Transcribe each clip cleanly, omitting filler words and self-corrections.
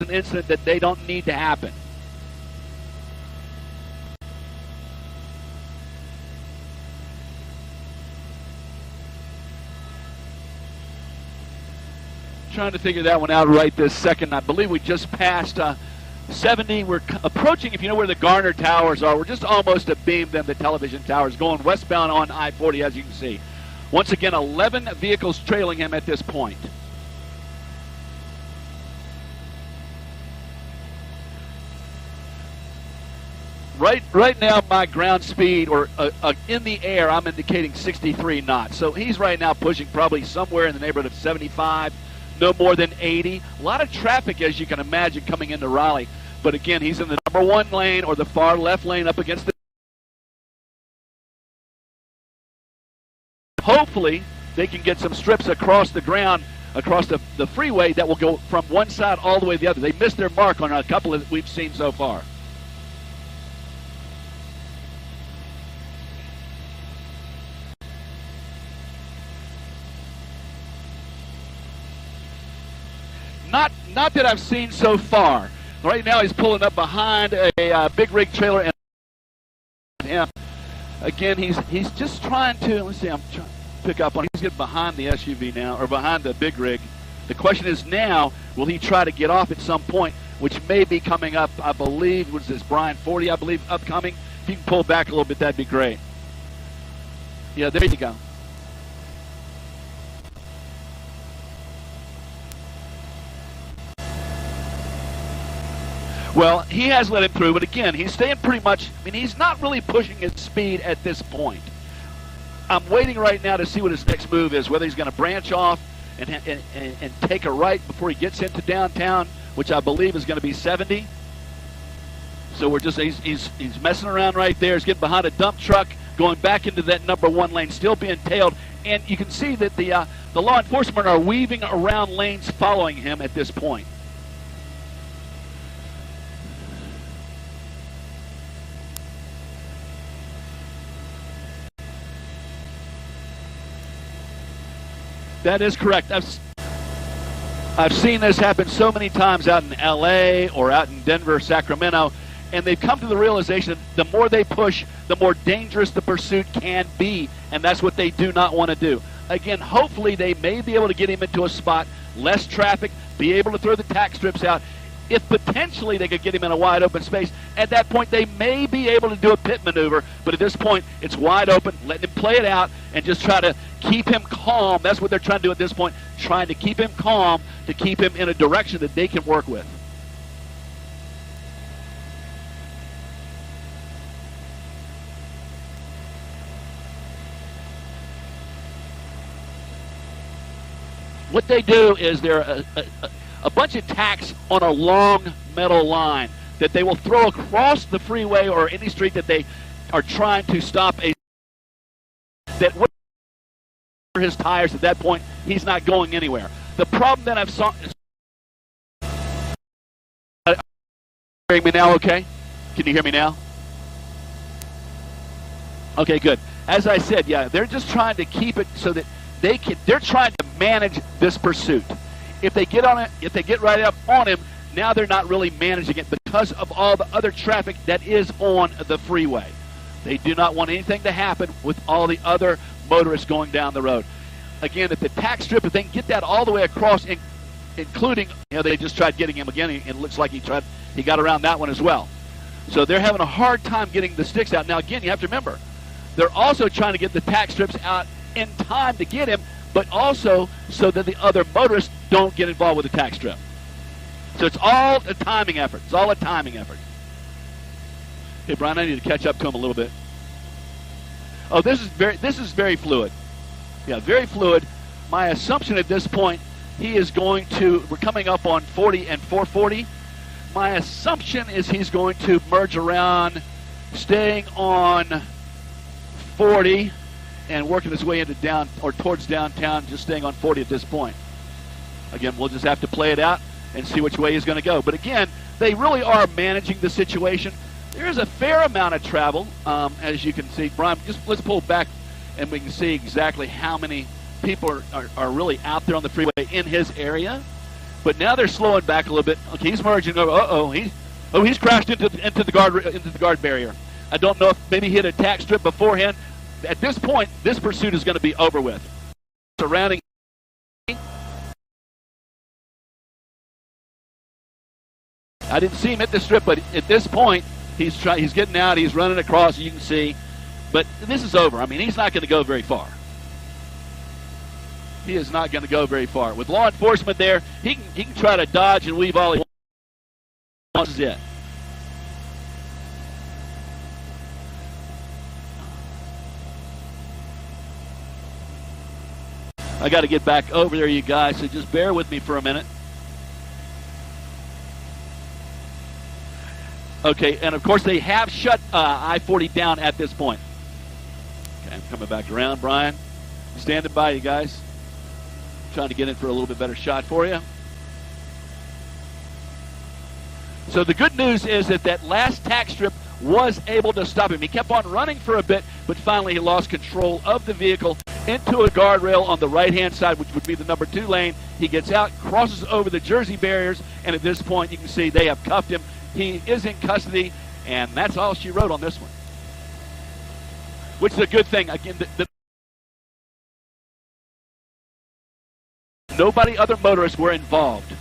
an incident that they don't need to happen. Trying to figure that one out right this second. I believe we just passed 70. We're approaching, if you know where the Garner Towers are, we're just almost abeam them, the television towers, going westbound on I-40, as you can see. Once again, 11 vehicles trailing him at this point. Right now, my ground speed, or in the air, I'm indicating 63 knots. So he's right now pushing probably somewhere in the neighborhood of 75, no more than 80. A lot of traffic, as you can imagine, coming into Raleigh. But again, he's in the number 1 lane, or the far left lane, up against the... Hopefully, they can get some strips across the ground, across the freeway, that will go from one side all the way to the other. They missed their mark on a couple that we've seen so far. Not that I've seen so far. Right now he's pulling up behind a big rig trailer, and him again. He's just trying to. Let's see. I'm trying to pick up on. He's getting behind the SUV now, or behind the big rig. The question is now, will he try to get off at some point, which may be coming up? I believe was this Brian 40. I believe upcoming. If you can pull back a little bit, that'd be great. Yeah, there you go. Well, he has let him through, but again, he's staying pretty much, I mean, he's not really pushing his speed at this point. I'm waiting right now to see what his next move is, whether he's going to branch off and take a right before he gets into downtown, which I believe is going to be 70. So we're just, he's messing around right there. He's getting behind a dump truck, going back into that number 1 lane, still being tailed. And you can see that the law enforcement are weaving around lanes following him at this point. That is correct. I've seen this happen so many times out in L.A. or out in Denver, Sacramento, and they've come to the realization that the more they push, the more dangerous the pursuit can be, and that's what they do not want to do. Again, hopefully they may be able to get him into a spot, less traffic, be able to throw the tack strips out. If potentially they could get him in a wide open space, at that point they may be able to do a pit maneuver, but at this point it's wide open, letting him play it out and just try to keep him calm. That's what they're trying to do at this point, trying to keep him calm, to keep him in a direction that they can work with. What they do is they're a bunch of tacks on a long metal line that they will throw across the freeway or any street that they are trying to stop that would his tires. At that point, he's not going anywhere. The problem that I've saw. Hearing me now? Okay. Can you hear me now? Okay, good. As I said, yeah, they're just trying to keep it so that they're trying to manage this pursuit. If they get on it, if they get right up on him, now they're not really managing it because of all the other traffic that is on the freeway. They do not want anything to happen with all the other motorists going down the road. Again, if the tack strip, if they can get that all the way across, including, they just tried getting him again. It looks like he got around that one as well. So they're having a hard time getting the sticks out. Now, again, you have to remember, they're also trying to get the tack strips out in time to get him, but also so that the other motorists don't get involved with the tack strip. So it's all a timing effort. It's all a timing effort. Hey, Brian, I need to catch up to him a little bit. Oh, this is very fluid. Yeah, very fluid. My assumption at this point, we're coming up on 40 and 440. My assumption is he's going to merge around, staying on 40 and working his way into towards downtown, just staying on 40 at this point. Again, we'll just have to play it out and see which way he's going to go. But again, they really are managing the situation. There's a fair amount of travel, as you can see. Brian, let's pull back and we can see exactly how many people are really out there on the freeway in his area. But now they're slowing back a little bit. Okay, he's merging over. He's crashed into the guard barrier. I don't know if maybe he hit a tack strip beforehand. At this point, this pursuit is going to be over with. Surrounding. I didn't see him hit the strip, but at this point, he's getting out. He's running across. You can see, but this is over. I mean, he's not going to go very far. He is not going to go very far. With law enforcement there, he can try to dodge and weave all he wants. This is it. I got to get back over there, you guys, so just bear with me for a minute. Okay, and of course they have shut I-40 down at this point. Okay, I'm coming back around, Brian. Standing by, you guys. Trying to get in for a little bit better shot for you. So the good news is that last tack strip was able to stop him. He kept on running for a bit, but finally he lost control of the vehicle into a guardrail on the right-hand side, which would be the number 2 lane. He gets out, crosses over the Jersey barriers, and at this point you can see they have cuffed him. He is in custody, and that's all she wrote on this one, which is a good thing. Again, nobody other motorists were involved.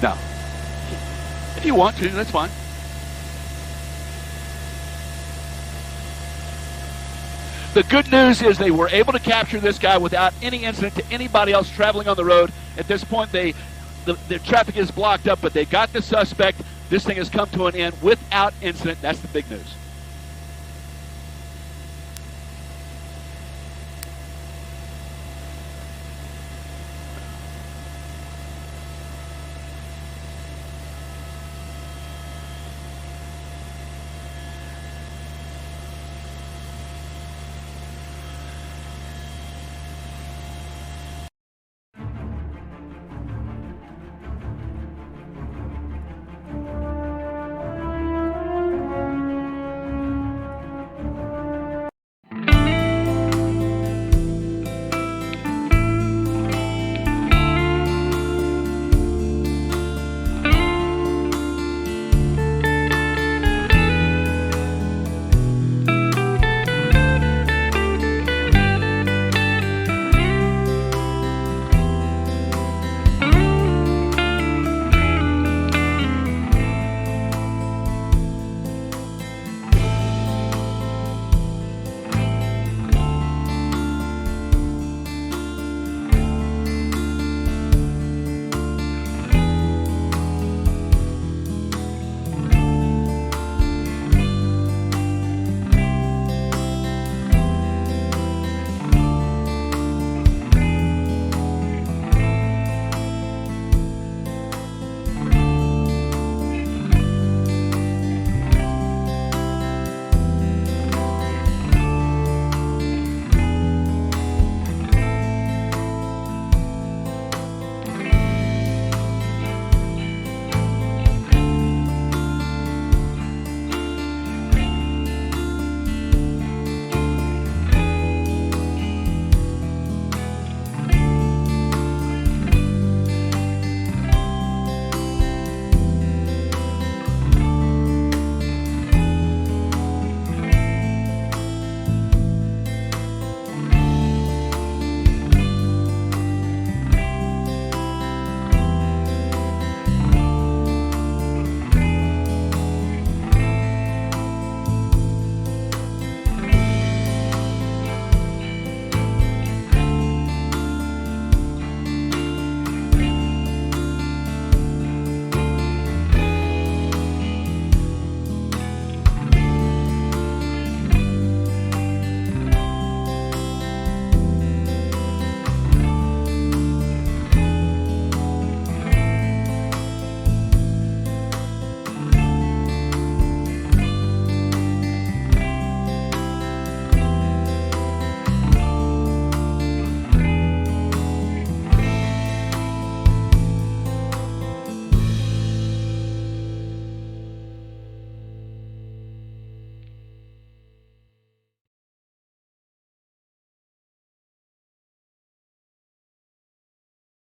No. If you want to, that's fine. The good news is they were able to capture this guy without any incident to anybody else traveling on the road. At this point, the traffic is blocked up, but they got the suspect. This thing has come to an end without incident. That's the big news.